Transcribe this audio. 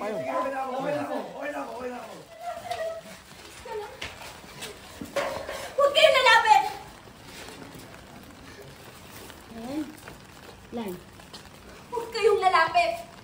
kayo. Okay na ako. Huwag kayong lalapit! Ayan. Lan. Huwag kayong lalapit!